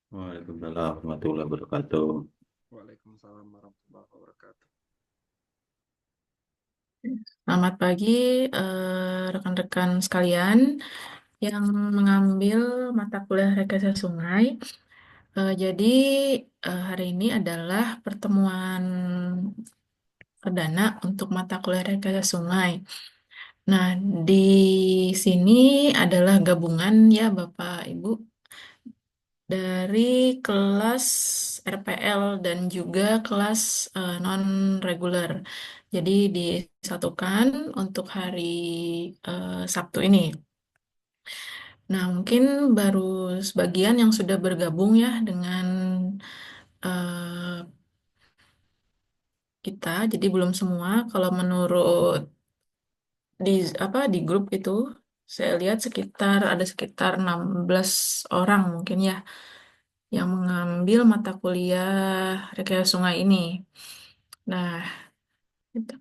Waalaikumsalam warahmatullahi wabarakatuh. Waalaikumsalam warahmatullahi wabarakatuh. Selamat pagi, rekan-rekan sekalian yang mengambil mata kuliah rekayasa sungai. Jadi hari ini adalah pertemuan perdana untuk mata kuliah rekayasa sungai. Nah, di sini adalah gabungan ya Bapak Ibu dari kelas RPL dan juga kelas non-reguler. Jadi disatukan untuk hari Sabtu ini. Nah, mungkin baru sebagian yang sudah bergabung ya dengan eh, kita. Jadi belum semua. Kalau menurut di di grup itu, saya lihat ada sekitar 16 orang mungkin ya yang mengambil mata kuliah rekayasa sungai ini. Nah, itu.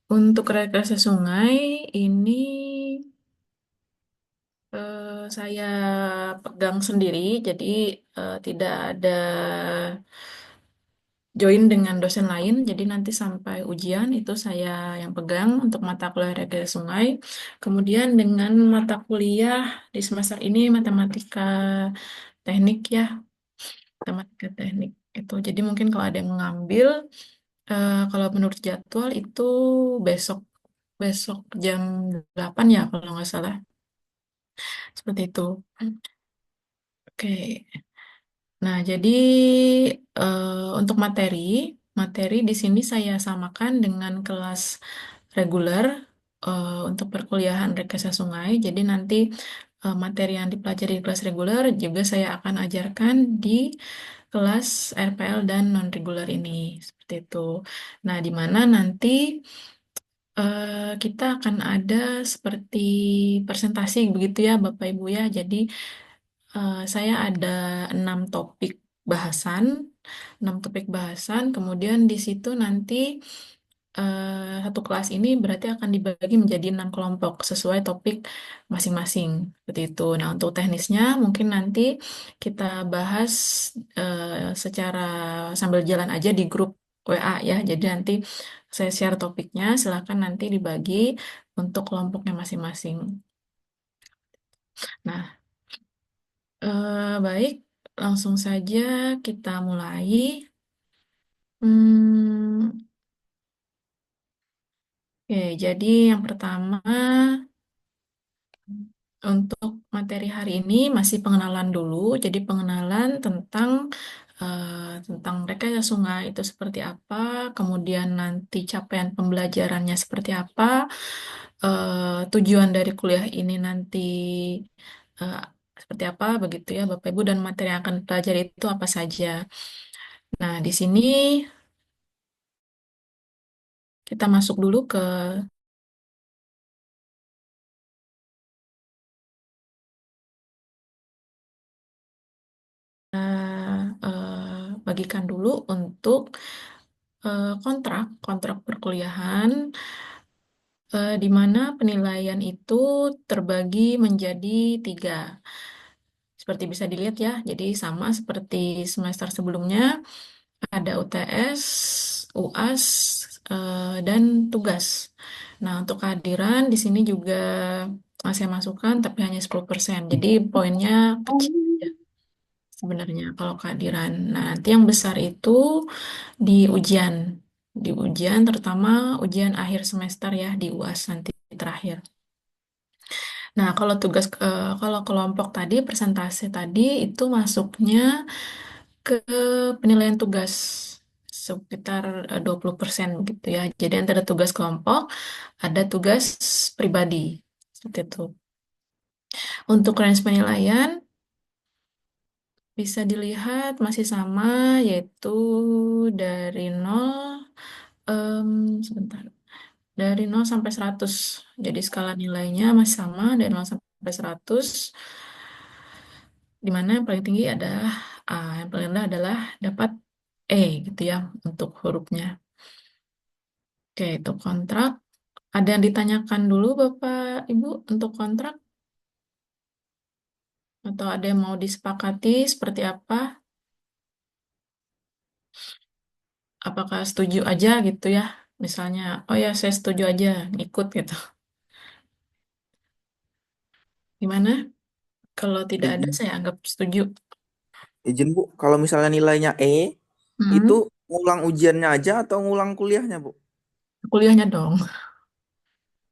Untuk rekayasa sungai ini saya pegang sendiri, jadi tidak ada join dengan dosen lain. Jadi nanti sampai ujian itu saya yang pegang untuk mata kuliah rekayasa sungai. Kemudian dengan mata kuliah di semester ini matematika teknik ya, matematika teknik itu. Jadi mungkin kalau ada yang mengambil, kalau menurut jadwal itu besok besok jam 8 ya kalau nggak salah. Seperti itu. Oke. Nah, jadi untuk materi di sini saya samakan dengan kelas reguler untuk perkuliahan rekayasa sungai. Jadi nanti materi yang dipelajari di kelas reguler juga saya akan ajarkan di kelas RPL dan non-reguler ini. Seperti itu. Nah, di mana nanti kita akan ada seperti presentasi begitu ya Bapak Ibu ya. Jadi saya ada 6 topik bahasan, 6 topik bahasan. Kemudian di situ nanti satu kelas ini berarti akan dibagi menjadi 6 kelompok sesuai topik masing-masing. Seperti itu. Nah, untuk teknisnya mungkin nanti kita bahas secara sambil jalan aja di grup WA ya. Jadi nanti saya share topiknya, silakan nanti dibagi untuk kelompoknya masing-masing. Nah, baik, langsung saja kita mulai. Hmm, oke, jadi yang pertama untuk materi hari ini masih pengenalan dulu. Jadi pengenalan tentang rekayasa sungai itu seperti apa, kemudian nanti capaian pembelajarannya seperti apa, tujuan dari kuliah ini nanti eh, seperti apa, begitu ya Bapak Ibu, dan materi yang akan dipelajari itu apa saja. Nah, di sini kita masuk dulu ke bagikan dulu untuk kontrak perkuliahan, di mana penilaian itu terbagi menjadi 3. Seperti bisa dilihat ya, jadi sama seperti semester sebelumnya, ada UTS, UAS, dan tugas. Nah, untuk kehadiran di sini juga saya masukkan, tapi hanya 10%. Jadi poinnya kecil ya sebenarnya kalau kehadiran. Nah, nanti yang besar itu di ujian. Di ujian, terutama ujian akhir semester ya, di UAS nanti terakhir. Nah, kalau kelompok tadi, presentasi tadi itu masuknya ke penilaian tugas sekitar 20% gitu ya. Jadi antara tugas kelompok, ada tugas pribadi. Seperti itu. Untuk range penilaian, bisa dilihat masih sama, yaitu dari 0, sebentar, dari 0 sampai 100. Jadi skala nilainya masih sama, dari 0 sampai 100, di mana yang paling tinggi adalah A, yang paling rendah adalah dapat E gitu ya untuk hurufnya. Oke, itu kontrak. Ada yang ditanyakan dulu Bapak Ibu untuk kontrak? Atau ada yang mau disepakati seperti apa? Apakah setuju aja gitu ya? Misalnya, oh ya saya setuju aja, ikut gitu. Gimana? Kalau tidak ada, Izin, saya anggap setuju. izin Bu, kalau misalnya nilainya itu Hmm, ngulang ujiannya aja atau ngulang kuliahnya Bu? kuliahnya dong,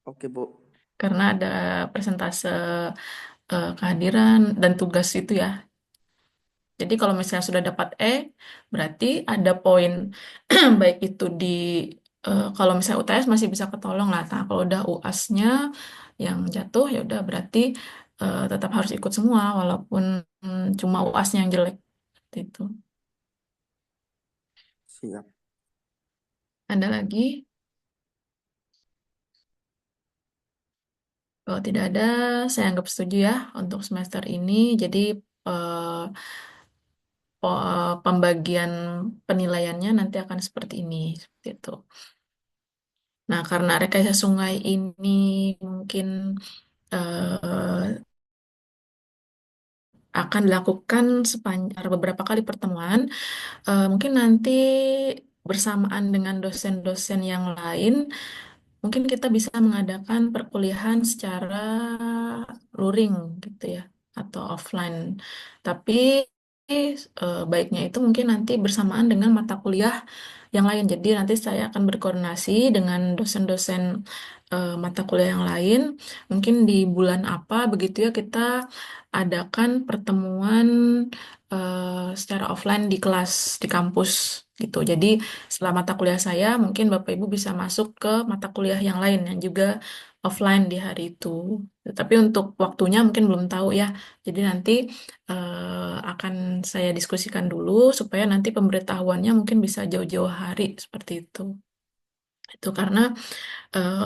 Oke Bu. karena ada persentase kehadiran dan tugas itu ya. Jadi kalau misalnya sudah dapat berarti ada poin baik itu di kalau misalnya UTS masih bisa ketolong lah. Nah, kalau udah UAS-nya yang jatuh ya udah berarti tetap harus ikut semua walaupun cuma UAS-nya yang jelek. Seperti itu. Siap. Ada lagi? Kalau tidak ada, saya anggap setuju ya untuk semester ini. Jadi eh, pembagian penilaiannya nanti akan seperti ini, seperti itu. Nah, karena rekayasa sungai ini mungkin eh, akan dilakukan sepanjang beberapa kali pertemuan, mungkin nanti bersamaan dengan dosen-dosen yang lain, mungkin kita bisa mengadakan perkuliahan secara luring gitu ya, atau offline. Tapi baiknya itu mungkin nanti bersamaan dengan mata kuliah yang lain. Jadi nanti saya akan berkoordinasi dengan dosen-dosen mata kuliah yang lain. Mungkin di bulan apa begitu ya kita adakan pertemuan secara offline di kelas di kampus gitu. Jadi setelah mata kuliah saya, mungkin Bapak Ibu bisa masuk ke mata kuliah yang lain yang juga offline di hari itu. Tapi untuk waktunya mungkin belum tahu ya. Jadi nanti akan saya diskusikan dulu supaya nanti pemberitahuannya mungkin bisa jauh-jauh hari seperti itu. Itu karena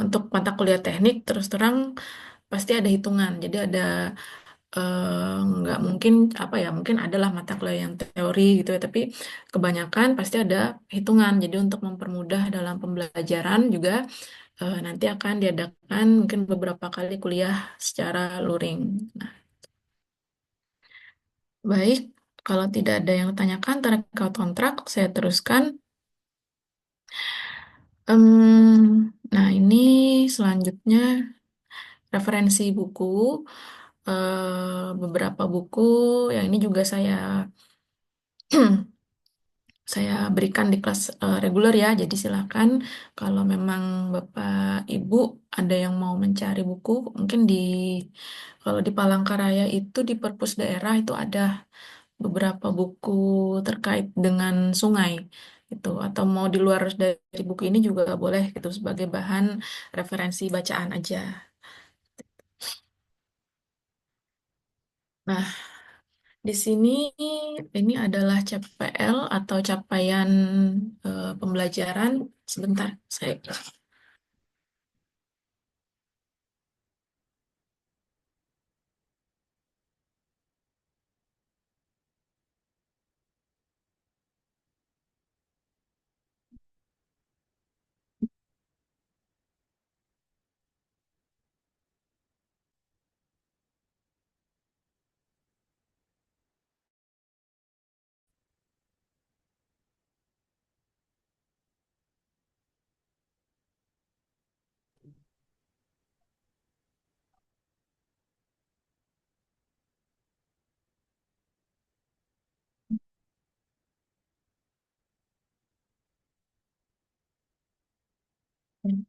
untuk mata kuliah teknik terus terang pasti ada hitungan. Jadi ada nggak mungkin apa ya mungkin adalah mata kuliah yang teori gitu ya tapi kebanyakan pasti ada hitungan. Jadi untuk mempermudah dalam pembelajaran juga nanti akan diadakan mungkin beberapa kali kuliah secara luring. Nah, baik, kalau tidak ada yang tanyakan terkait kontrak, saya teruskan. Nah, ini selanjutnya referensi buku. Beberapa buku yang ini juga saya berikan di kelas reguler ya. Jadi silakan kalau memang Bapak Ibu ada yang mau mencari buku, mungkin kalau di Palangkaraya itu di perpus daerah itu ada beberapa buku terkait dengan sungai gitu atau mau di luar dari buku ini juga boleh gitu sebagai bahan referensi bacaan aja. Nah, di sini ini adalah CPL atau capaian pembelajaran. Sebentar, saya.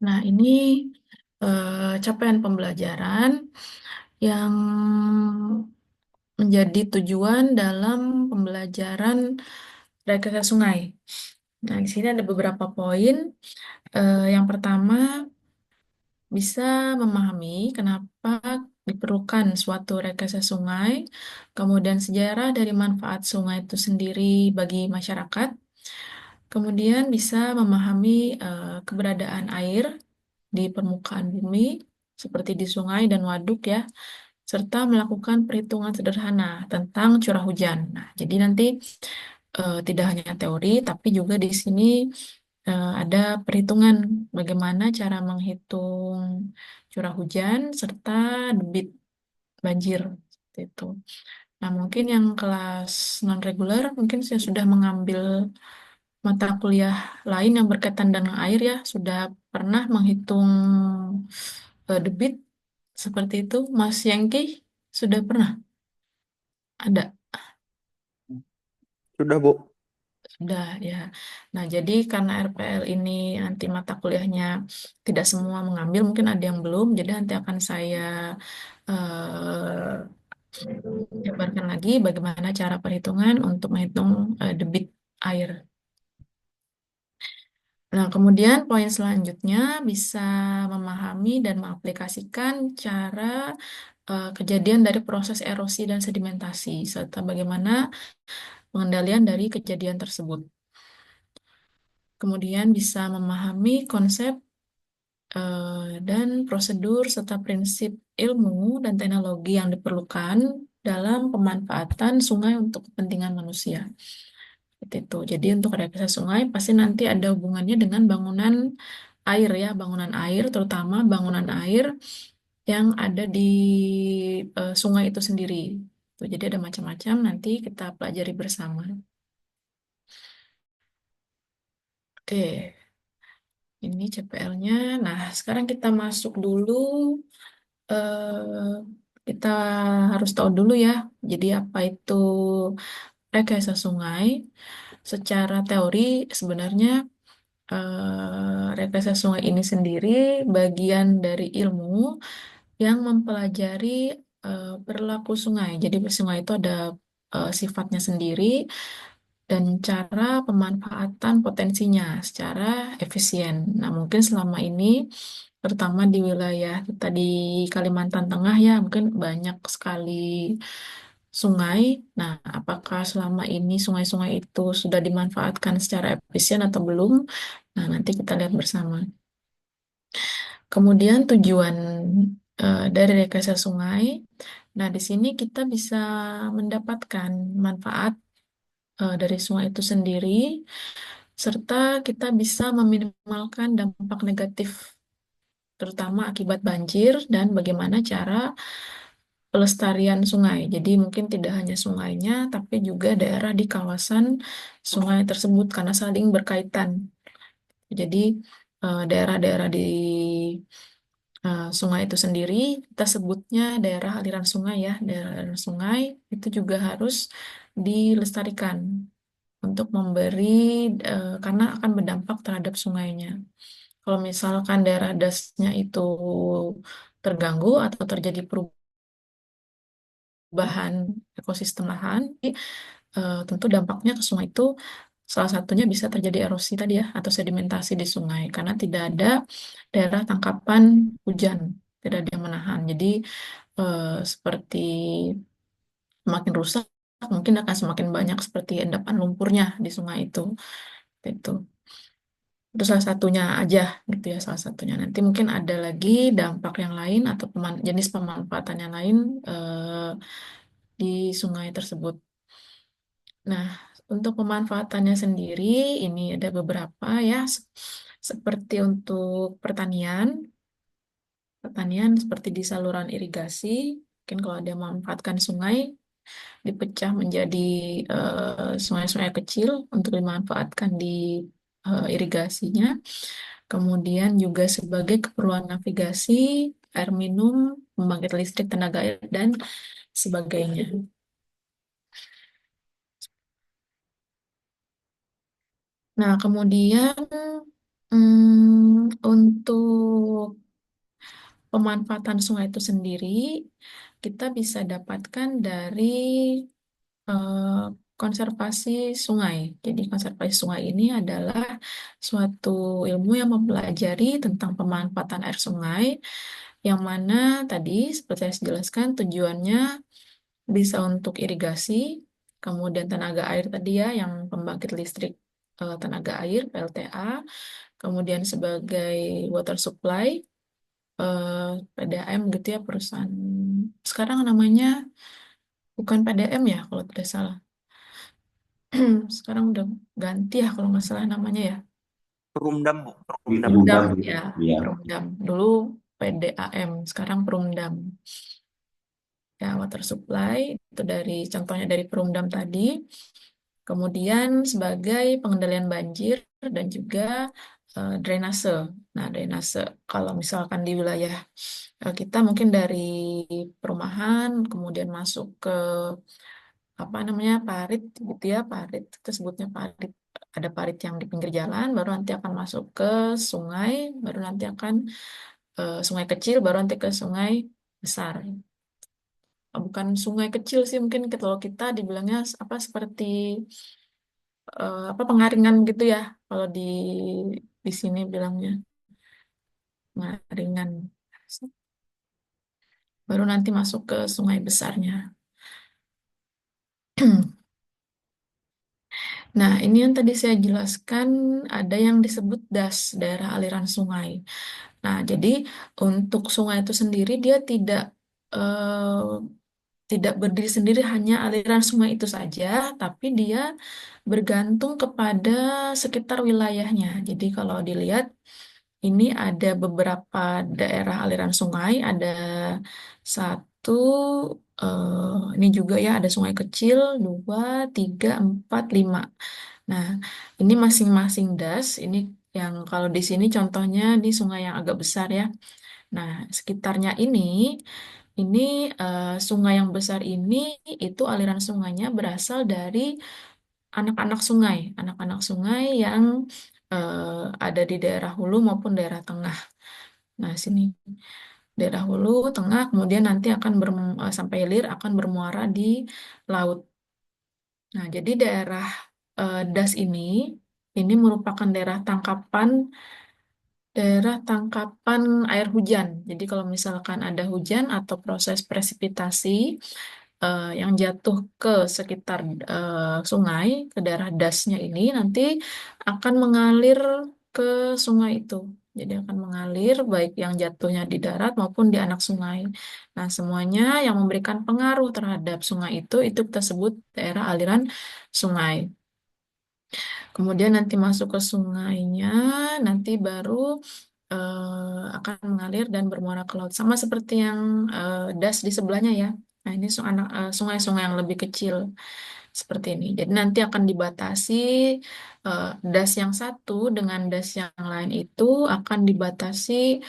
Nah, ini capaian pembelajaran yang menjadi tujuan dalam pembelajaran rekayasa sungai. Nah, di sini ada beberapa poin. Yang pertama, bisa memahami kenapa diperlukan suatu rekayasa sungai, kemudian sejarah dari manfaat sungai itu sendiri bagi masyarakat, kemudian bisa memahami keberadaan air di permukaan bumi, seperti di sungai dan waduk ya, serta melakukan perhitungan sederhana tentang curah hujan. Nah, jadi nanti tidak hanya teori, tapi juga di sini ada perhitungan bagaimana cara menghitung curah hujan serta debit banjir. Seperti itu. Nah, mungkin yang kelas non-reguler mungkin saya sudah mengambil mata kuliah lain yang berkaitan dengan air ya, sudah pernah menghitung debit seperti itu. Mas Yangki sudah pernah? Ada? Sudah, Bu. Sudah ya. Nah, jadi karena RPL ini nanti mata kuliahnya tidak semua mengambil, mungkin ada yang belum, jadi nanti akan saya jabarkan lagi bagaimana cara perhitungan untuk menghitung debit air. Nah, kemudian poin selanjutnya bisa memahami dan mengaplikasikan cara kejadian dari proses erosi dan sedimentasi, serta bagaimana pengendalian dari kejadian tersebut. Kemudian bisa memahami konsep dan prosedur serta prinsip ilmu dan teknologi yang diperlukan dalam pemanfaatan sungai untuk kepentingan manusia. Seperti itu. Jadi untuk rekayasa sungai pasti nanti ada hubungannya dengan bangunan air ya, bangunan air, terutama bangunan air yang ada di sungai itu sendiri. Tuh, jadi ada macam-macam nanti kita pelajari bersama. Oke, ini CPL-nya. Nah, sekarang kita masuk dulu. eh, Kita harus tahu dulu ya. Jadi apa itu rekayasa sungai? Secara teori sebenarnya rekayasa sungai ini sendiri bagian dari ilmu yang mempelajari perilaku sungai. Jadi sungai itu ada sifatnya sendiri dan cara pemanfaatan potensinya secara efisien. Nah, mungkin selama ini, terutama di wilayah kita di Kalimantan Tengah ya, mungkin banyak sekali sungai. Nah, apakah selama ini sungai-sungai itu sudah dimanfaatkan secara efisien atau belum? Nah, nanti kita lihat bersama. Kemudian tujuan dari rekayasa sungai. Nah, di sini kita bisa mendapatkan manfaat dari sungai itu sendiri, serta kita bisa meminimalkan dampak negatif, terutama akibat banjir dan bagaimana cara pelestarian sungai. Jadi mungkin tidak hanya sungainya, tapi juga daerah di kawasan sungai tersebut karena saling berkaitan. Jadi daerah-daerah di sungai itu sendiri, kita sebutnya daerah aliran sungai ya, daerah aliran sungai itu juga harus dilestarikan untuk memberi karena akan berdampak terhadap sungainya. Kalau misalkan daerah dasnya itu terganggu atau terjadi perubahan ekosistem lahan, tentu dampaknya ke sungai itu salah satunya bisa terjadi erosi tadi ya atau sedimentasi di sungai karena tidak ada daerah tangkapan hujan, tidak ada yang menahan. Jadi seperti semakin rusak, mungkin akan semakin banyak seperti endapan lumpurnya di sungai itu. Itu. Itu salah satunya aja gitu ya, salah satunya. Nanti mungkin ada lagi dampak yang lain atau jenis pemanfaatan yang lain di sungai tersebut. Nah, untuk pemanfaatannya sendiri ini ada beberapa ya, seperti untuk pertanian seperti di saluran irigasi. Mungkin kalau ada memanfaatkan sungai, dipecah menjadi sungai-sungai kecil untuk dimanfaatkan di irigasinya. Kemudian juga sebagai keperluan navigasi, air minum, pembangkit listrik tenaga air, dan sebagainya. Nah, kemudian untuk pemanfaatan sungai itu sendiri, kita bisa dapatkan dari eh, konservasi sungai. Jadi konservasi sungai ini adalah suatu ilmu yang mempelajari tentang pemanfaatan air sungai, yang mana tadi seperti yang saya jelaskan tujuannya bisa untuk irigasi, kemudian tenaga air tadi ya, yang pembangkit listrik tenaga air (PLTA), kemudian sebagai water supply PDAM gitu ya, perusahaan sekarang namanya bukan PDM ya kalau tidak salah. Sekarang udah ganti ya kalau nggak salah namanya ya. Perumdam, Bu. Perumdam. Perumdam Diundang gitu. ya, Ya. 'Ya. Perumdam. Dulu PDAM, sekarang Perumdam. 。 Nah, untuk pemanfaatan sungai itu sendiri, kita bisa dapatkan dari konservasi sungai, yang mana tadi seperti yang saya jelaskan, tujuannya bisa untuk irigasi, kemudian tenaga air tadi ya, yang pembangkit listrik tenaga air, kemudian sebagai water supply PDAM gitu ya, perusahaan sekarang namanya bukan PDM ya kalau tidak salah. Sekarang udah ganti ya kalau nggak salah namanya ya. ya water supply itu dari contohnya dari Perumdam tadi. Kemudian sebagai pengendalian banjir dan juga drainase. Nah, drainase kalau misalkan di wilayah kita mungkin dari perumahan kemudian masuk ke apa namanya parit gitu ya, parit kita sebutnya parit. Ada parit yang di pinggir jalan, baru nanti akan masuk ke sungai, baru nanti akan sungai kecil, baru nanti ke sungai besar. Bukan sungai kecil sih, mungkin kalau kita dibilangnya apa seperti apa pengaringan gitu ya, kalau di sini bilangnya pengaringan. Baru nanti masuk ke sungai besarnya. Nah, ini yang tadi saya jelaskan ada yang disebut DAS, daerah aliran sungai. Nah, jadi untuk sungai itu sendiri dia tidak berdiri sendiri hanya aliran sungai itu saja, tapi dia bergantung kepada sekitar wilayahnya. Jadi kalau dilihat ini ada beberapa daerah aliran sungai, ada satu, ini juga ya ada sungai kecil, dua, tiga, empat, lima. Nah, ini masing-masing das. Ini yang kalau di sini contohnya di sungai yang agak besar ya. Nah, sekitarnya ini sungai yang besar ini itu aliran sungainya berasal dari anak-anak sungai yang ada di daerah hulu maupun daerah tengah. Nah, sini daerah hulu, tengah, kemudian nanti akan sampai hilir akan bermuara di laut. Nah, jadi daerah das ini merupakan daerah tangkapan air hujan. Jadi kalau misalkan ada hujan atau proses presipitasi yang jatuh ke sekitar sungai, ke daerah dasnya ini nanti akan mengalir ke sungai itu. Jadi akan mengalir baik yang jatuhnya di darat maupun di anak sungai. Nah, semuanya yang memberikan pengaruh terhadap sungai itu kita sebut daerah aliran sungai. Kemudian nanti masuk ke sungainya, nanti baru akan mengalir dan bermuara ke laut. Sama seperti yang das di sebelahnya ya. Nah, ini sungai-sungai yang lebih kecil seperti ini. Jadi nanti akan dibatasi das yang satu dengan das yang lain itu akan dibatasi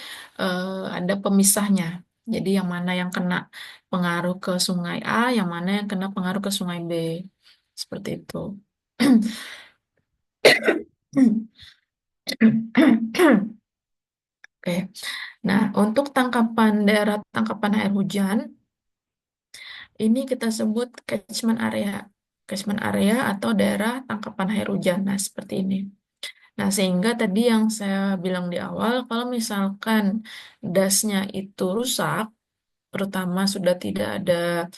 ada pemisahnya. Jadi yang mana yang kena pengaruh ke sungai A, yang mana yang kena pengaruh ke sungai B. Seperti itu. Oke. Nah, untuk daerah tangkapan air hujan, ini kita sebut catchment area. Catchment area atau daerah tangkapan air hujan. Nah, seperti ini. Nah, sehingga tadi yang saya bilang di awal, kalau misalkan dasnya itu rusak, terutama sudah tidak ada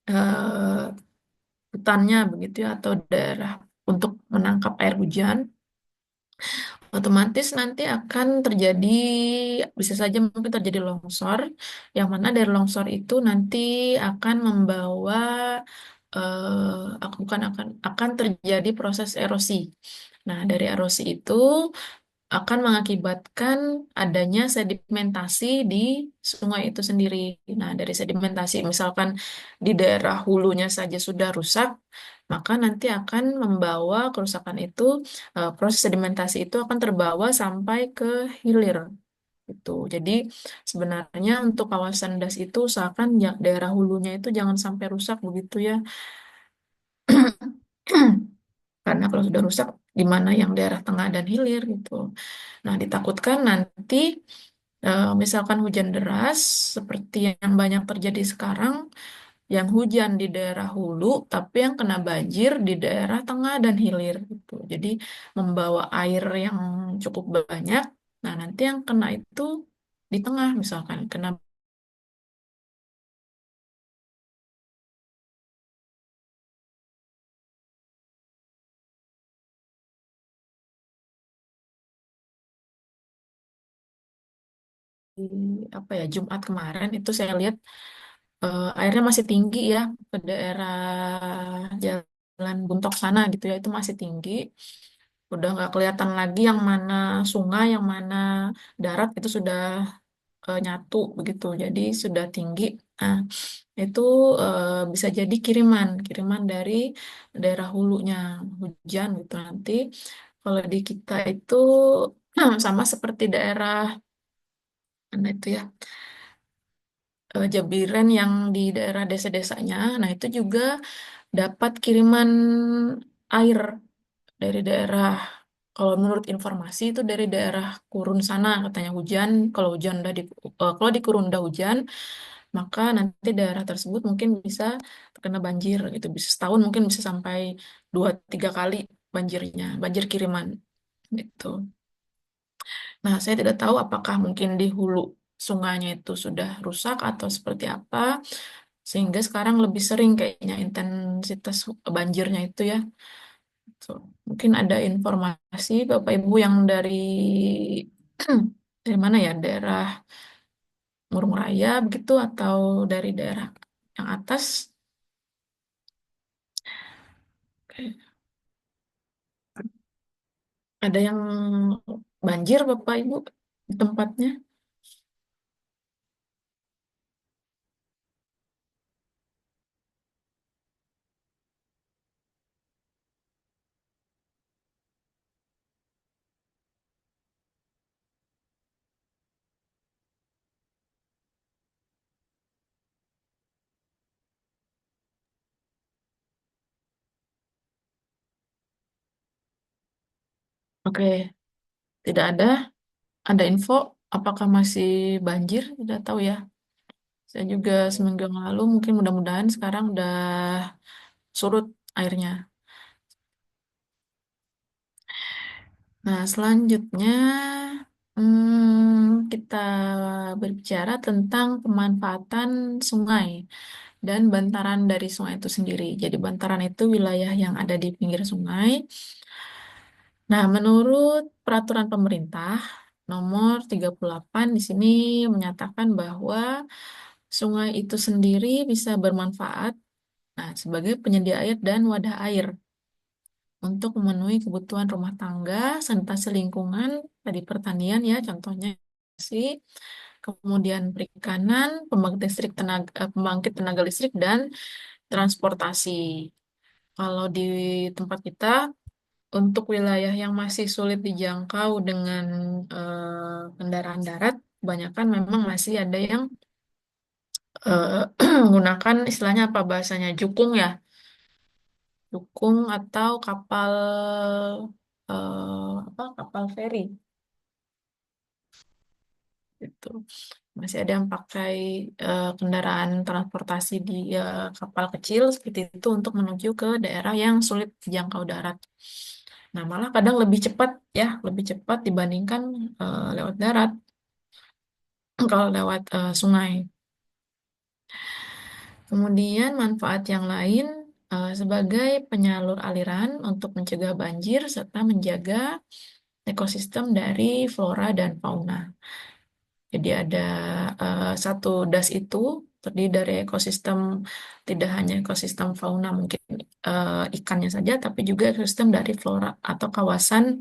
eh, hutannya begitu ya, atau daerah untuk menangkap air hujan, otomatis nanti akan terjadi, bisa saja mungkin terjadi longsor, yang mana dari longsor itu nanti akan membawa, bukan akan terjadi proses erosi. Nah, dari erosi itu akan mengakibatkan adanya sedimentasi di sungai itu sendiri. Nah, dari sedimentasi, misalkan di daerah hulunya saja sudah rusak, maka nanti akan membawa kerusakan itu, proses sedimentasi itu akan terbawa sampai ke hilir. Itu. Jadi sebenarnya untuk kawasan das itu usahakan ya, daerah hulunya itu jangan sampai rusak begitu ya. Karena kalau sudah rusak, di mana yang daerah tengah dan hilir gitu. Nah, ditakutkan nanti misalkan hujan deras seperti yang banyak terjadi sekarang, yang hujan di daerah hulu, tapi yang kena banjir di daerah tengah dan hilir gitu. Jadi membawa air yang cukup banyak. Nah, nanti yang kena itu di tengah misalkan kena di apa ya Jumat kemarin itu saya lihat airnya masih tinggi ya ke daerah Jalan Buntok sana gitu ya itu masih tinggi. Udah nggak kelihatan lagi yang mana sungai, yang mana darat itu sudah nyatu begitu. Jadi sudah tinggi. Nah, itu bisa jadi kiriman dari daerah hulunya hujan gitu nanti. Kalau di kita itu sama seperti daerah mana itu ya, Jabiren yang di daerah desa-desanya. Nah, itu juga dapat kiriman air dari daerah, kalau menurut informasi itu dari daerah Kurun sana katanya hujan. Kalau di Kurun udah hujan, maka nanti daerah tersebut mungkin bisa terkena banjir gitu. Bisa setahun mungkin bisa sampai 2-3 kali banjirnya, banjir kiriman gitu. Nah, saya tidak tahu apakah mungkin di hulu sungainya itu sudah rusak atau seperti apa, sehingga sekarang lebih sering kayaknya intensitas banjirnya itu ya. So, mungkin ada informasi Bapak Ibu yang dari dari mana ya? Daerah Murung Raya begitu atau dari daerah yang atas? Oke. Ada yang banjir Bapak Ibu di tempatnya? Oke, tidak ada. Ada info apakah masih banjir? Tidak tahu ya. Saya juga seminggu yang lalu mungkin mudah-mudahan sekarang udah surut airnya. Nah, selanjutnya kita berbicara tentang pemanfaatan sungai dan bantaran dari sungai itu sendiri. Jadi bantaran itu wilayah yang ada di pinggir sungai. Nah, menurut peraturan pemerintah nomor 38 di sini menyatakan bahwa sungai itu sendiri bisa bermanfaat sebagai penyedia air dan wadah air untuk memenuhi kebutuhan rumah tangga, sanitasi lingkungan, tadi pertanian ya contohnya sih, kemudian perikanan, pembangkit tenaga listrik dan transportasi. Kalau di tempat kita untuk wilayah yang masih sulit dijangkau dengan kendaraan darat, kebanyakan memang masih ada yang menggunakan istilahnya apa bahasanya jukung ya, jukung atau kapal kapal feri gitu. Masih ada yang pakai kendaraan transportasi di kapal kecil seperti itu untuk menuju ke daerah yang sulit dijangkau darat. Nah, malah kadang lebih cepat ya, lebih cepat dibandingkan lewat darat kalau lewat sungai. Kemudian manfaat yang lain sebagai penyalur aliran untuk mencegah banjir serta menjaga ekosistem dari flora dan fauna. Jadi ada satu das itu terdiri dari ekosistem, tidak hanya ekosistem fauna mungkin ikannya saja, tapi juga ekosistem dari flora atau kawasan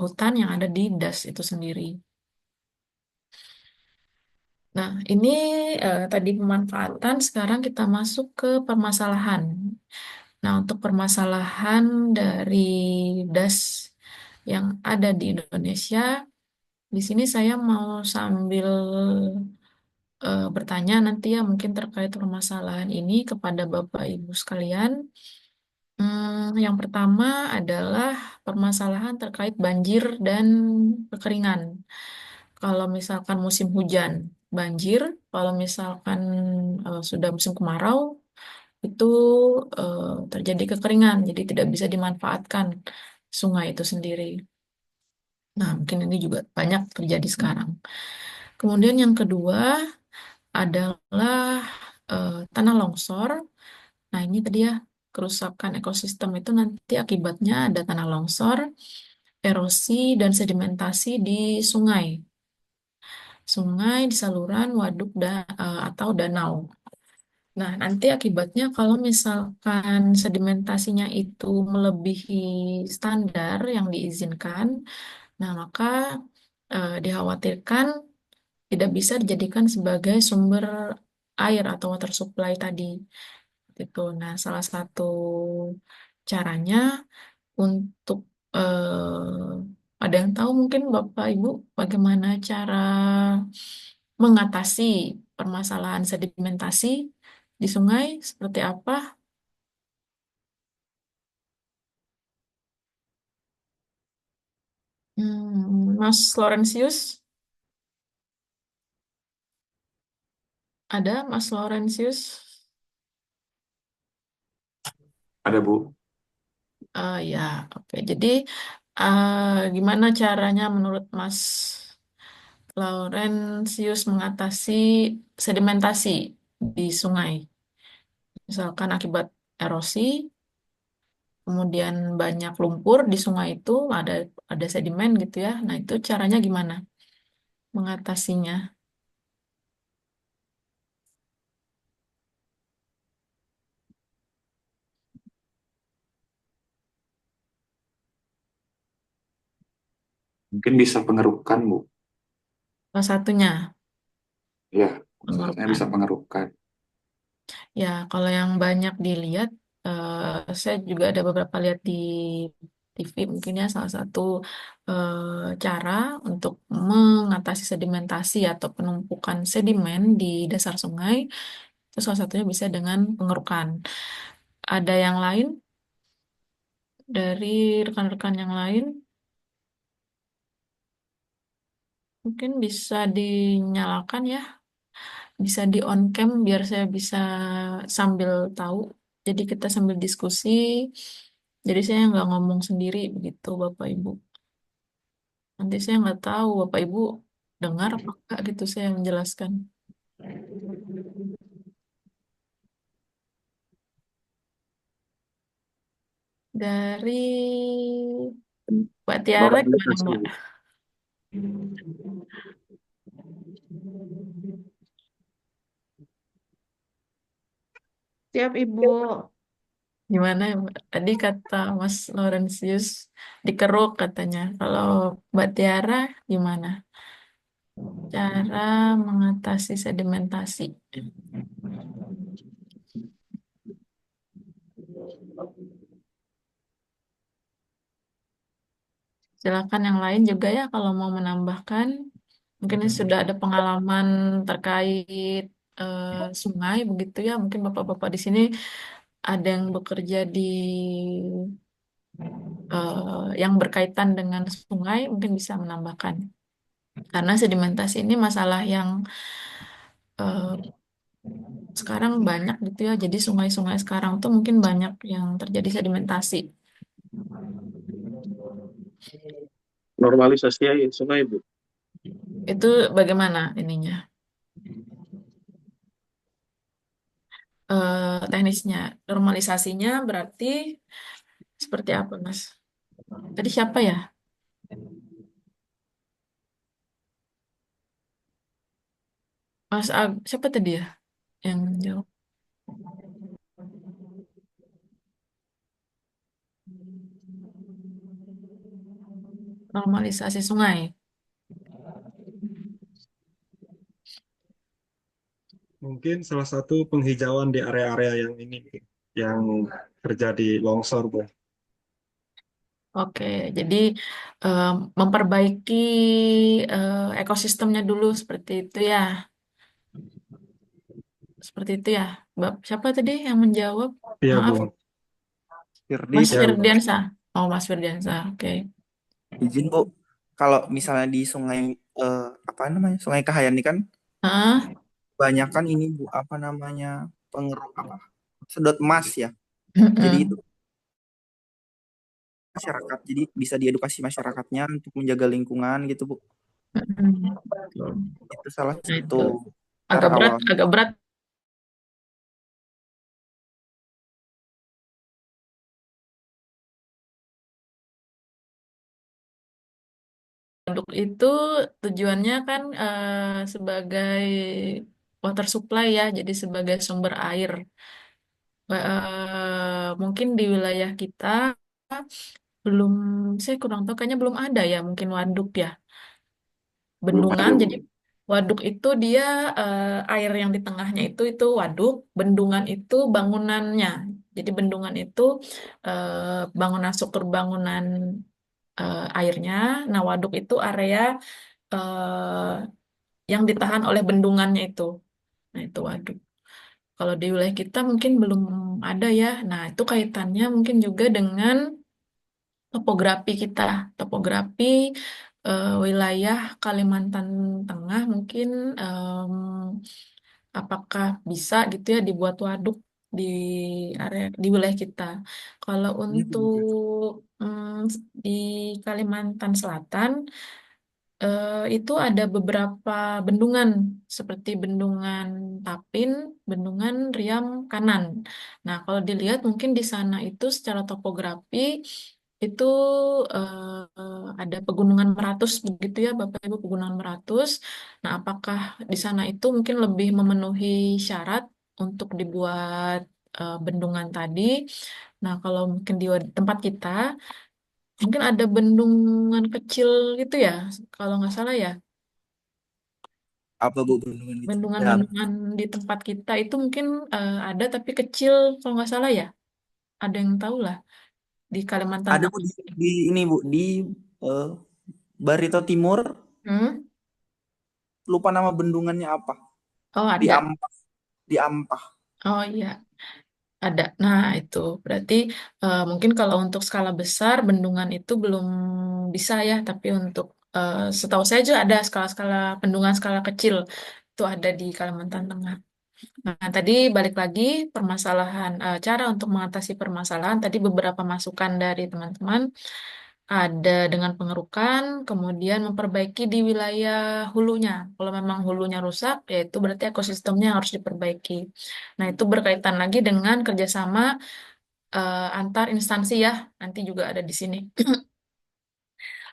hutan yang ada di das itu sendiri. Nah, ini tadi pemanfaatan, sekarang kita masuk ke permasalahan. Nah, untuk permasalahan dari das yang ada di Indonesia, di sini saya mau sambil bertanya nanti ya mungkin terkait permasalahan ini kepada Bapak Ibu sekalian. Yang pertama adalah permasalahan terkait banjir dan kekeringan. Kalau misalkan musim hujan, banjir. Kalau misalkan sudah musim kemarau, itu terjadi kekeringan, jadi tidak bisa dimanfaatkan sungai itu sendiri. Nah, mungkin ini juga banyak terjadi sekarang. Kemudian yang kedua adalah tanah longsor. Nah, ini tadi ya, kerusakan ekosistem itu nanti akibatnya ada tanah longsor, erosi, dan sedimentasi di sungai. Sungai, di saluran, waduk, atau danau. Nah, nanti akibatnya kalau misalkan sedimentasinya itu melebihi standar yang diizinkan, nah maka dikhawatirkan tidak bisa dijadikan sebagai sumber air atau water supply tadi. Itu. Nah, salah satu caranya untuk ada yang tahu mungkin Bapak Ibu bagaimana cara mengatasi permasalahan sedimentasi di sungai seperti apa? Mas Laurentius, ada Mas Laurentius? Ada Bu. Ya, oke. Jadi gimana caranya menurut Mas Laurentius mengatasi sedimentasi di sungai? Misalkan akibat erosi, kemudian banyak lumpur di sungai itu, ada sedimen gitu ya. Nah, itu caranya gimana mengatasinya? Mungkin bisa pengerukan Bu. Salah satunya Ya, salahnya pengerukan. bisa pengerukan. Ya, kalau yang banyak dilihat, saya juga ada beberapa lihat di TV mungkin ya salah satu cara untuk mengatasi sedimentasi atau penumpukan sedimen di dasar sungai itu salah satunya bisa dengan pengerukan. Ada yang lain dari rekan-rekan yang lain mungkin bisa dinyalakan ya, bisa di on cam biar saya bisa sambil tahu. Jadi kita sambil diskusi. Jadi saya nggak ngomong sendiri begitu Bapak Ibu. Nanti saya nggak tahu Bapak Ibu dengar apa enggak gitu saya menjelaskan. Dari Mbak Tiara gimana Normalisasi Mbak? Bu. Siap, Ibu. Gimana ya Mbak? Tadi kata Mas Laurentius dikeruk katanya. Kalau Mbak Tiara gimana? Cara mengatasi sedimentasi. Silakan yang lain juga ya kalau mau menambahkan. Mungkin sudah ada pengalaman terkait eh, sungai begitu ya. Mungkin bapak-bapak di sini ada yang bekerja di yang berkaitan dengan sungai, mungkin bisa menambahkan. Karena sedimentasi ini masalah yang eh, sekarang banyak gitu ya. Jadi sungai-sungai sekarang tuh mungkin banyak yang terjadi sedimentasi. Normalisasi air sungai, Bu. Itu bagaimana ininya? Teknisnya, normalisasinya berarti seperti apa, Mas? Tadi siapa ya? Siapa tadi ya yang jawab? Normalisasi sungai. Mungkin salah satu penghijauan di area-area yang ini, yang terjadi longsor Bu. Oke, jadi em, memperbaiki ekosistemnya dulu seperti itu ya. Seperti itu ya. Siapa tadi yang menjawab? Iya Maaf, Bu. Firdi, Mas Ya Bu. Firdiansa. Oh, Mas Firdiansa. Oke. izin Bu, kalau misalnya di sungai apa namanya Sungai Kahayan ini kan Hah? banyak kan ini Bu apa namanya pengeruk apa sedot emas ya. Jadi itu masyarakat, jadi bisa diedukasi masyarakatnya untuk menjaga lingkungan gitu Bu. Betul. Itu salah Nah, satu itu cara awal. agak berat untuk itu tujuannya kan sebagai water supply ya, jadi sebagai sumber air. Mungkin di wilayah kita belum, saya kurang tahu, kayaknya belum ada ya, mungkin waduk ya, Belum ada bendungan. Jadi Bu. Waduk itu dia air yang di tengahnya itu waduk, bendungan itu bangunannya. Jadi bendungan itu bangunan struktur bangunan airnya. Nah, waduk itu area yang ditahan oleh bendungannya itu. Nah, itu waduk. Kalau di wilayah kita mungkin belum ada ya. Nah, itu kaitannya mungkin juga dengan topografi kita. Topografi wilayah Kalimantan Tengah mungkin apakah bisa gitu ya dibuat waduk di area di wilayah kita. Kalau Iya, untuk begitu. di Kalimantan Selatan itu ada beberapa bendungan seperti bendungan Tapin, bendungan Riam Kanan. Nah, kalau dilihat mungkin di sana itu secara topografi itu ada pegunungan Meratus begitu ya Bapak Ibu, pegunungan Meratus. Nah, apakah di sana itu mungkin lebih memenuhi syarat untuk dibuat bendungan tadi? Nah, kalau mungkin di tempat kita mungkin ada bendungan kecil gitu ya, kalau nggak salah ya. Apa Bu bendungan gitu? Ya, Bendungan-bendungan di tempat kita itu mungkin ada tapi kecil kalau nggak salah ya. Ada yang tahu lah di Kalimantan ada Bu Tengah. di ini Bu di eh, Barito Timur, Hmm? lupa nama bendungannya apa. Oh Di ada. Ampah, di Ampah. Oh iya ada. Nah itu berarti mungkin kalau untuk skala besar bendungan itu belum bisa ya. Tapi untuk setahu saya juga ada skala-skala bendungan skala kecil itu ada di Kalimantan Tengah. Nah, tadi balik lagi permasalahan cara untuk mengatasi permasalahan tadi beberapa masukan dari teman-teman ada dengan pengerukan, kemudian memperbaiki di wilayah hulunya. Kalau memang hulunya rusak, yaitu berarti ekosistemnya harus diperbaiki. Nah, itu berkaitan lagi dengan kerjasama antar instansi ya. Nanti juga ada di sini.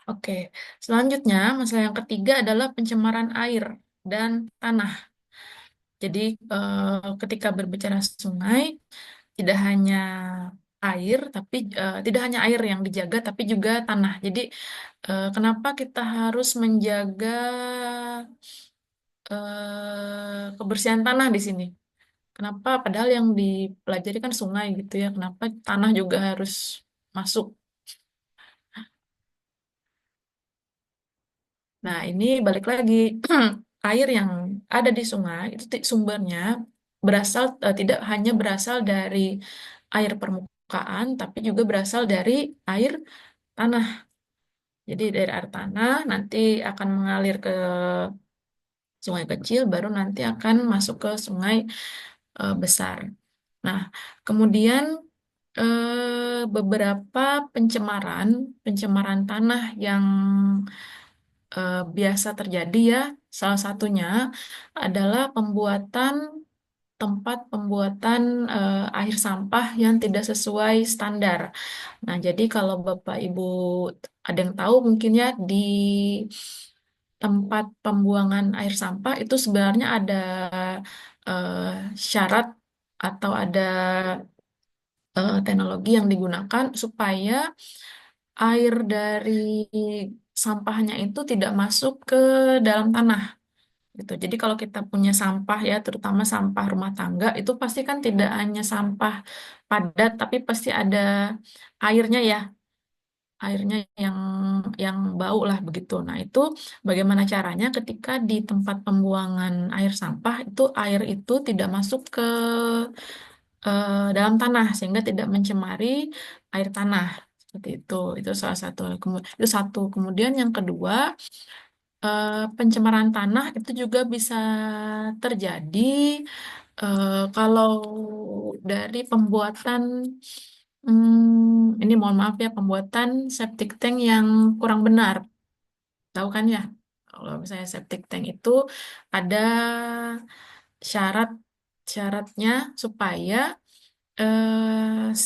Oke, selanjutnya masalah yang ketiga adalah pencemaran air dan tanah. Jadi ketika berbicara sungai, tidak hanya air, tapi tidak hanya air yang dijaga, tapi juga tanah. Jadi kenapa kita harus menjaga kebersihan tanah di sini? Kenapa? Padahal yang dipelajari kan sungai gitu ya. Kenapa tanah juga harus masuk? Nah, ini balik lagi. Air yang ada di sungai itu sumbernya berasal tidak hanya berasal dari air permukaan, tapi juga berasal dari air tanah. Jadi dari air tanah nanti akan mengalir ke sungai kecil, baru nanti akan masuk ke sungai besar. Nah, kemudian beberapa pencemaran, pencemaran tanah yang biasa terjadi ya. Salah satunya adalah pembuatan tempat pembuatan air sampah yang tidak sesuai standar. Nah, jadi kalau Bapak Ibu ada yang tahu mungkin ya di tempat pembuangan air sampah itu sebenarnya ada eh, syarat atau ada teknologi yang digunakan supaya air dari sampahnya itu tidak masuk ke dalam tanah gitu. Jadi kalau kita punya sampah ya, terutama sampah rumah tangga itu pasti kan tidak hanya sampah padat, tapi pasti ada airnya ya, airnya yang bau lah begitu. Nah itu bagaimana caranya ketika di tempat pembuangan air sampah itu air itu tidak masuk ke dalam tanah sehingga tidak mencemari air tanah seperti itu. Itu salah satu. Itu satu. Kemudian yang kedua pencemaran tanah itu juga bisa terjadi kalau dari pembuatan, ini mohon maaf ya, pembuatan septic tank yang kurang benar. Tahu kan ya, kalau misalnya septic tank itu ada syarat syaratnya supaya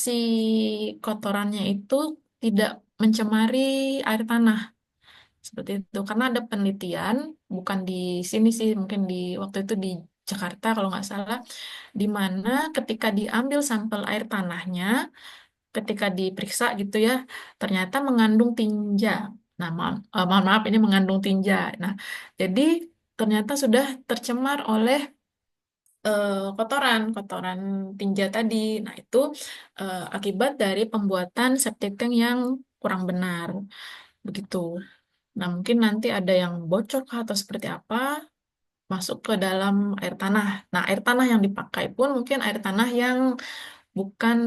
si kotorannya itu tidak mencemari air tanah. Seperti itu. Karena ada penelitian, bukan di sini sih, mungkin di waktu itu di Jakarta kalau nggak salah, di mana ketika diambil sampel air tanahnya, ketika diperiksa gitu ya, ternyata mengandung tinja. Nah, mohon maaf ini mengandung tinja. Nah, jadi ternyata sudah tercemar oleh kotoran tinja tadi. Nah, itu akibat dari pembuatan septic tank yang kurang benar. Begitu. Nah, mungkin nanti ada yang bocor kah atau seperti apa, masuk ke dalam air tanah. Nah, air tanah yang dipakai pun mungkin air tanah yang bukan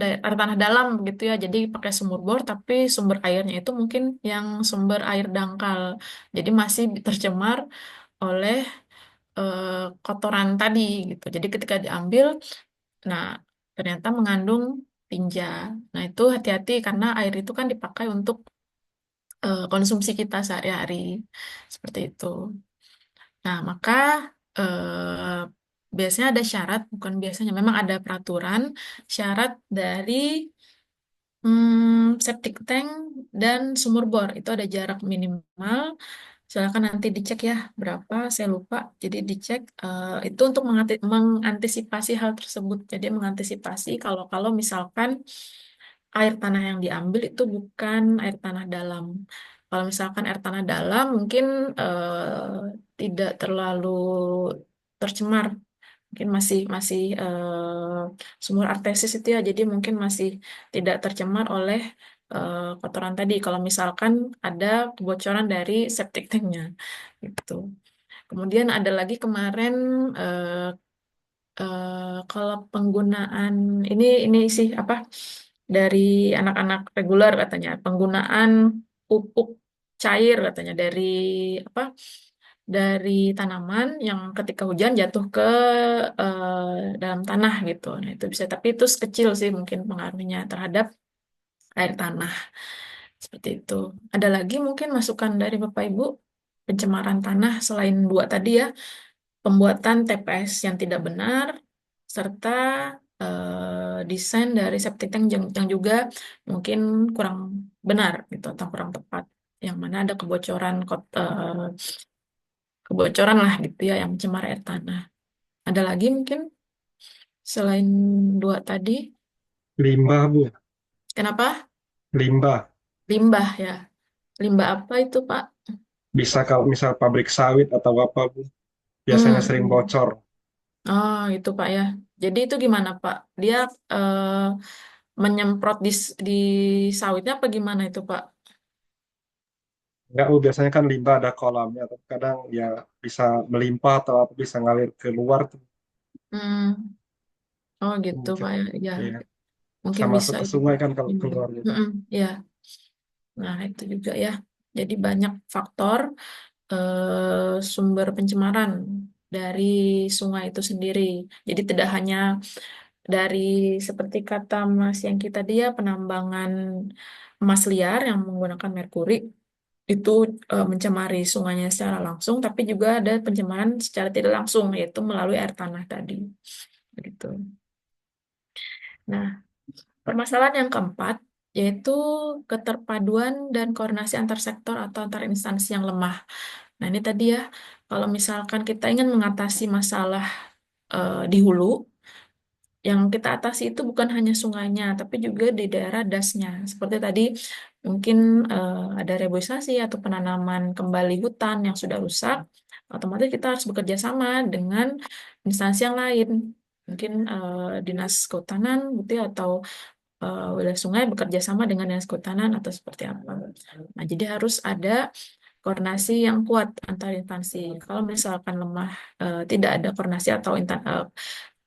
air tanah dalam gitu ya. Jadi pakai sumur bor, tapi sumber airnya itu mungkin yang sumber air dangkal. Jadi masih tercemar oleh kotoran tadi gitu. Jadi ketika diambil, nah ternyata mengandung tinja. Nah, itu hati-hati karena air itu kan dipakai untuk konsumsi kita sehari-hari. Seperti itu. Nah, maka biasanya ada syarat, bukan biasanya, memang ada peraturan syarat dari septic tank dan sumur bor. Itu ada jarak minimal. Silakan nanti dicek ya berapa, saya lupa. Jadi dicek itu untuk mengantisipasi hal tersebut. Jadi mengantisipasi kalau misalkan air tanah yang diambil itu bukan air tanah dalam. Kalau misalkan air tanah dalam mungkin tidak terlalu tercemar, mungkin masih masih sumur artesis itu ya, jadi mungkin masih tidak tercemar oleh kotoran tadi. Kalau misalkan ada kebocoran dari septic tanknya, gitu. Kemudian ada lagi kemarin kalau penggunaan ini sih apa dari anak-anak reguler katanya penggunaan pupuk cair katanya dari apa dari tanaman yang ketika hujan jatuh ke dalam tanah gitu. Nah, itu bisa, tapi itu kecil sih mungkin pengaruhnya terhadap air tanah. Seperti itu. Ada lagi mungkin masukan dari Bapak Ibu pencemaran tanah selain dua tadi ya, pembuatan TPS yang tidak benar, serta desain dari septic tank yang juga mungkin kurang benar gitu atau kurang tepat, yang mana ada kebocoran lah gitu ya yang mencemar air tanah. Ada lagi mungkin selain dua tadi, Limbah, Bu. kenapa? Limbah. Limbah ya. Limbah apa itu, Pak? Bisa kalau misal pabrik sawit atau apa, Bu. Biasanya Hmm, sering hmm. bocor. Oh, itu Pak ya. Jadi itu gimana Pak? Dia menyemprot di sawitnya apa gimana itu Pak? Enggak, Bu. Biasanya kan limbah ada kolamnya. Tapi kadang ya bisa melimpah atau apa bisa ngalir keluar tuh. Hmm, oh gitu Mungkin Pak ya. Ya, ya, bisa mungkin masuk bisa ke itu sungai Pak. kan kalau Ini. keluar gitu. Mm-mm, ya, nah itu juga ya. Jadi banyak faktor sumber pencemaran dari sungai itu sendiri. Jadi tidak hanya dari seperti kata Mas yang kita dia penambangan emas liar yang menggunakan merkuri itu mencemari sungainya secara langsung, tapi juga ada pencemaran secara tidak langsung yaitu melalui air tanah tadi. Begitu. Nah, permasalahan yang keempat yaitu keterpaduan dan koordinasi antar sektor atau antar instansi yang lemah. Nah, ini tadi ya, kalau misalkan kita ingin mengatasi masalah di hulu, yang kita atasi itu bukan hanya sungainya, tapi juga di daerah dasnya. Seperti tadi, mungkin ada reboisasi atau penanaman kembali hutan yang sudah rusak, otomatis kita harus bekerja sama dengan instansi yang lain. Mungkin dinas kehutanan gitu ya, atau wilayah sungai bekerja sama dengan dinas kehutanan atau seperti apa. Nah, jadi harus ada koordinasi yang kuat antar instansi. Kalau misalkan lemah, tidak ada koordinasi atau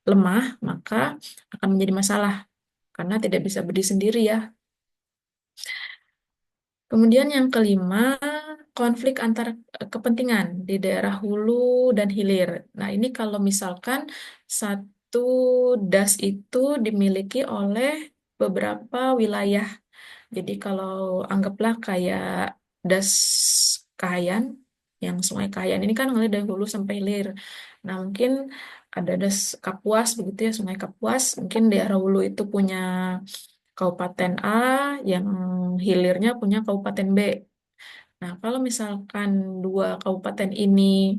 lemah, maka akan menjadi masalah karena tidak bisa berdiri sendiri ya. Kemudian yang kelima, konflik antar kepentingan di daerah hulu dan hilir. Nah, ini kalau misalkan satu das itu dimiliki oleh beberapa wilayah. Jadi kalau anggaplah kayak das Kahayan, yang Sungai Kahayan ini kan ngalir dari hulu sampai hilir. Nah, mungkin ada das Kapuas begitu ya, Sungai Kapuas. Mungkin daerah hulu itu punya Kabupaten A, yang hilirnya punya Kabupaten B. Nah, kalau misalkan dua kabupaten ini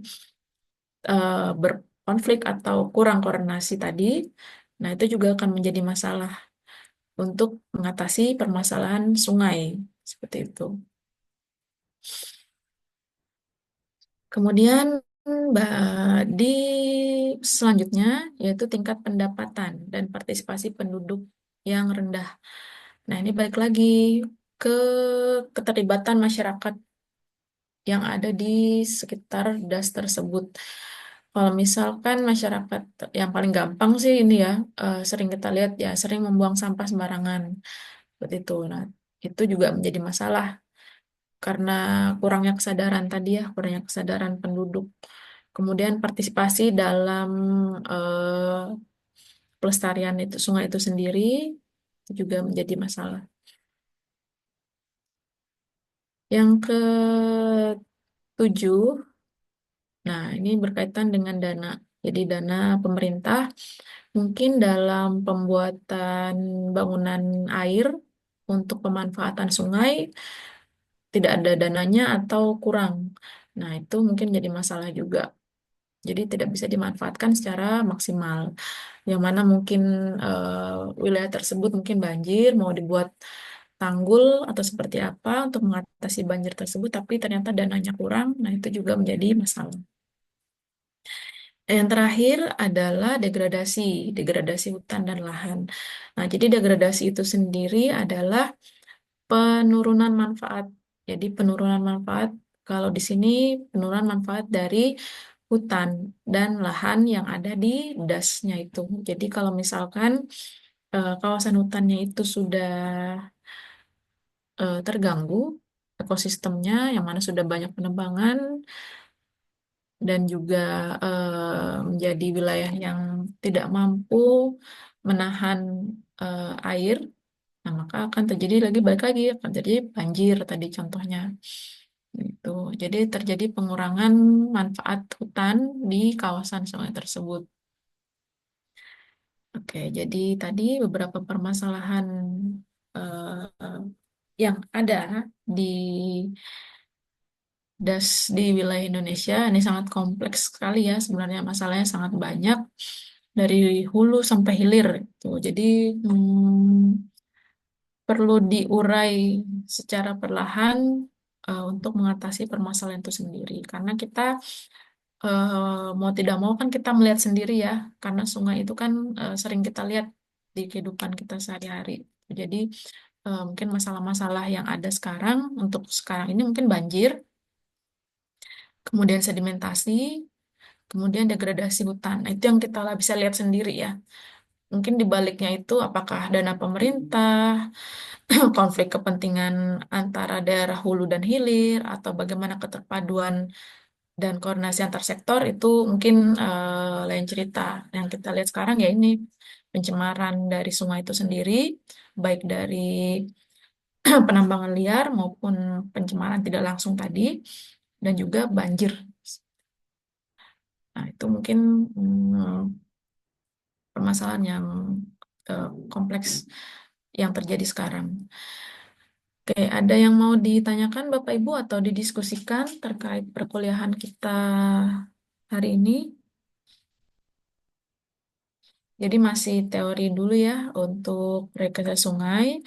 berkonflik atau kurang koordinasi tadi, nah itu juga akan menjadi masalah untuk mengatasi permasalahan sungai. Seperti itu. Kemudian di selanjutnya yaitu tingkat pendapatan dan partisipasi penduduk yang rendah. Nah, ini balik lagi ke keterlibatan masyarakat yang ada di sekitar das tersebut. Kalau misalkan masyarakat yang paling gampang sih ini ya, sering kita lihat ya, sering membuang sampah sembarangan. Seperti itu. Nah, itu juga menjadi masalah karena kurangnya kesadaran tadi ya, kurangnya kesadaran penduduk. Kemudian partisipasi dalam pelestarian itu sungai itu sendiri itu juga menjadi masalah. Yang ketujuh, nah ini berkaitan dengan dana. Jadi dana pemerintah mungkin dalam pembuatan bangunan air untuk pemanfaatan sungai tidak ada dananya atau kurang. Nah, itu mungkin jadi masalah juga. Jadi tidak bisa dimanfaatkan secara maksimal. Yang mana mungkin wilayah tersebut mungkin banjir, mau dibuat tanggul atau seperti apa untuk mengatasi banjir tersebut, tapi ternyata dananya kurang. Nah, itu juga menjadi masalah. Yang terakhir adalah degradasi, degradasi hutan dan lahan. Nah, jadi degradasi itu sendiri adalah penurunan manfaat. Jadi penurunan manfaat, kalau di sini penurunan manfaat dari hutan dan lahan yang ada di dasnya itu. Jadi kalau misalkan kawasan hutannya itu sudah terganggu, ekosistemnya yang mana sudah banyak penebangan dan juga menjadi wilayah yang tidak mampu menahan air. Nah, maka akan terjadi lagi, balik lagi, akan terjadi banjir tadi contohnya. Gitu. Jadi terjadi pengurangan manfaat hutan di kawasan sungai tersebut. Oke, jadi tadi beberapa permasalahan eh, yang ada di di wilayah Indonesia. Ini sangat kompleks sekali ya, sebenarnya masalahnya sangat banyak dari hulu sampai hilir. Gitu. Jadi perlu diurai secara perlahan untuk mengatasi permasalahan itu sendiri. Karena kita mau tidak mau kan kita melihat sendiri ya, karena sungai itu kan sering kita lihat di kehidupan kita sehari-hari. Jadi mungkin masalah-masalah yang ada sekarang untuk sekarang ini mungkin banjir, kemudian sedimentasi, kemudian degradasi hutan. Nah, itu yang kita bisa lihat sendiri ya. Mungkin di baliknya itu apakah dana pemerintah, konflik kepentingan antara daerah hulu dan hilir, atau bagaimana keterpaduan dan koordinasi antar sektor itu mungkin lain cerita. Yang kita lihat sekarang ya ini pencemaran dari sungai itu sendiri, baik dari penambangan liar maupun pencemaran tidak langsung tadi, dan juga banjir. Nah, itu mungkin permasalahan yang kompleks yang terjadi sekarang. Oke, ada yang mau ditanyakan Bapak Ibu atau didiskusikan terkait perkuliahan kita hari ini? Jadi masih teori dulu ya untuk rekayasa sungai.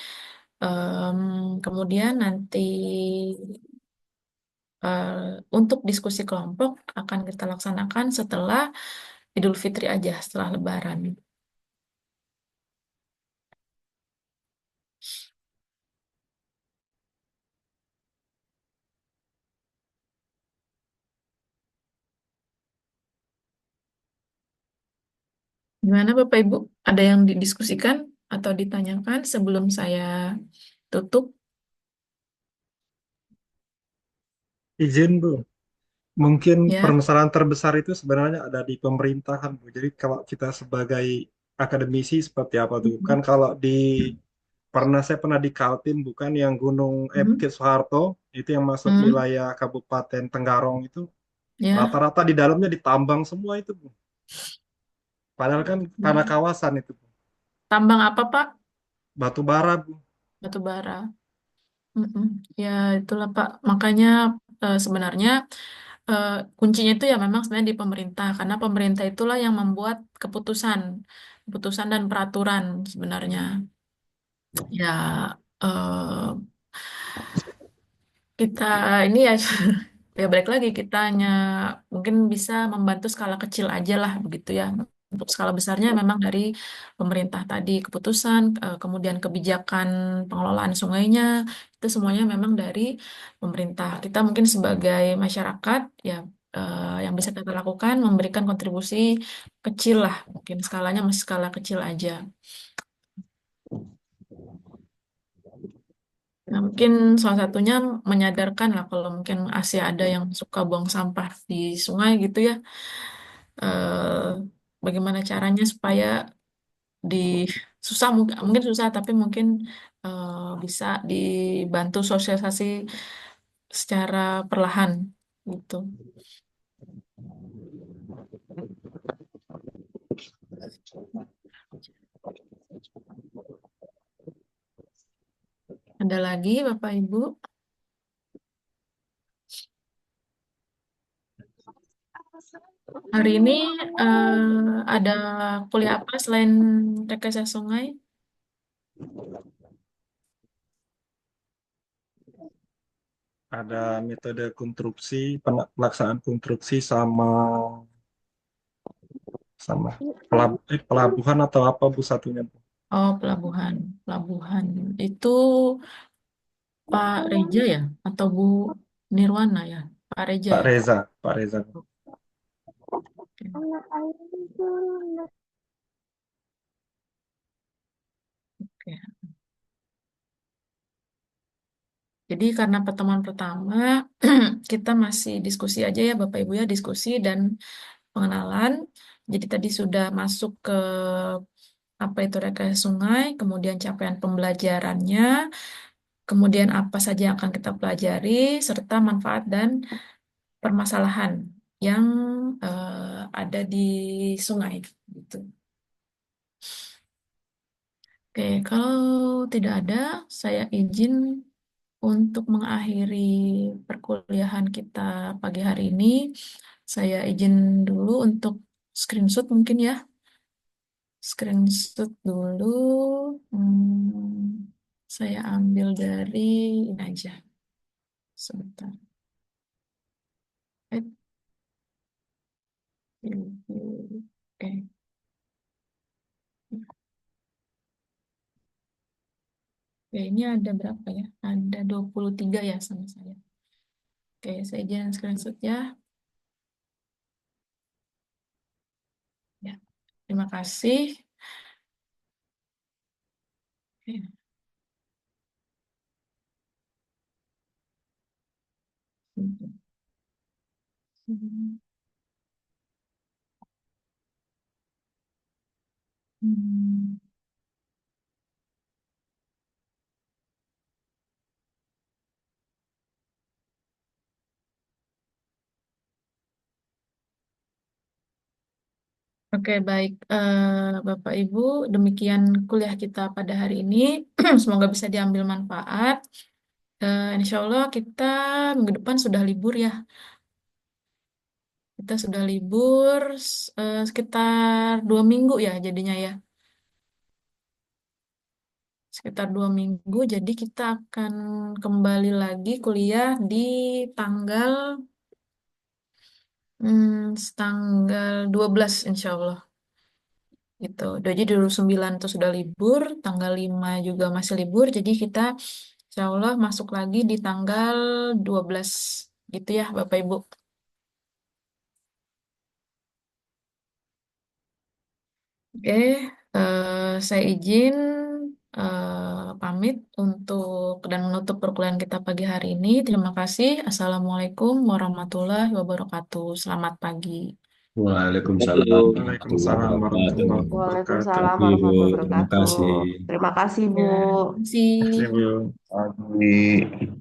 Kemudian nanti untuk diskusi kelompok akan kita laksanakan setelah Idul Fitri aja, setelah Lebaran. Gimana Bapak Ibu? Ada yang didiskusikan atau ditanyakan sebelum saya tutup? Izin, Bu. Mungkin Ya. permasalahan terbesar itu sebenarnya ada di pemerintahan, Bu. Jadi kalau kita sebagai akademisi seperti apa tuh? Kan Mhm. kalau saya pernah di Kaltim, bukan yang Gunung Mhm. Bukit Soeharto, itu yang masuk Mhm. wilayah Kabupaten Tenggarong itu, Ya. rata-rata di dalamnya ditambang semua itu, Bu. Padahal kan tanah kawasan itu, Bu. Tambang apa Pak? Batu bara, Bu. Batu bara. Mm-mm. Ya, itulah Pak. Makanya sebenarnya eh, kuncinya itu ya memang sebenarnya di pemerintah, karena pemerintah itulah yang membuat keputusan dan peraturan sebenarnya. Ya, eh, kita ini ya ya balik lagi kita hanya mungkin bisa membantu skala kecil aja lah begitu ya. Untuk skala besarnya memang dari pemerintah tadi keputusan, kemudian kebijakan pengelolaan sungainya itu semuanya memang dari pemerintah. Kita mungkin sebagai masyarakat ya yang bisa kita lakukan memberikan kontribusi kecil lah, mungkin skalanya masih skala kecil aja. Nah, mungkin salah satunya menyadarkan lah kalau mungkin Asia ada yang suka buang sampah di sungai gitu ya. eh, Bagaimana caranya supaya di susah mungkin susah tapi mungkin bisa dibantu sosialisasi secara perlahan gitu. Ada lagi Bapak Ibu? Hari ini ada kuliah apa selain rekayasa sungai? Ada metode konstruksi, pelaksanaan konstruksi sama sama pelabuhan atau apa Bu satunya? Oh, pelabuhan. Pelabuhan. Itu Pak Reja ya? Atau Bu Nirwana ya? Pak Reja Pak ya? Reza, Pak Reza. Oke. Oke. Jadi karena pertemuan pertama, kita masih diskusi aja ya Bapak Ibu ya, diskusi dan pengenalan. Jadi tadi sudah masuk ke apa itu rekayasa sungai, kemudian capaian pembelajarannya, kemudian apa saja yang akan kita pelajari, serta manfaat dan permasalahan yang ada di sungai. Gitu. Oke, kalau tidak ada, saya izin untuk mengakhiri perkuliahan kita pagi hari ini. Saya izin dulu untuk screenshot mungkin ya. Screenshot dulu. Saya ambil dari ini aja. Sebentar. Eh, Oke. Oke, ini ada berapa ya? Ada 23 ya sama saya. Oke, saya jangan screenshot ya. Ya, terima kasih. Oke. Hmm. Oke, baik. Bapak Ibu, demikian kuliah kita pada hari ini. Semoga bisa diambil manfaat. Insya Allah kita minggu depan sudah libur ya. Kita sudah libur sekitar 2 minggu ya jadinya ya. Sekitar 2 minggu. Jadi kita akan kembali lagi kuliah di tanggal tanggal 12 insya Allah. Gitu. Jadi 29 itu sudah libur, tanggal 5 juga masih libur, jadi kita insya Allah masuk lagi di tanggal 12 gitu ya Bapak Ibu. Oke, saya izin pamit untuk dan menutup perkuliahan kita pagi hari ini. Terima kasih. Assalamualaikum warahmatullahi wabarakatuh. Selamat pagi. Waalaikumsalam warahmatullahi Waalaikumsalam wabarakatuh. warahmatullahi wabarakatuh. Waalaikumsalam Ibu, warahmatullahi terima wabarakatuh. kasih. Terima kasih, Bu. Ya, terima kasih. Terima kasih, Bu. Pagi.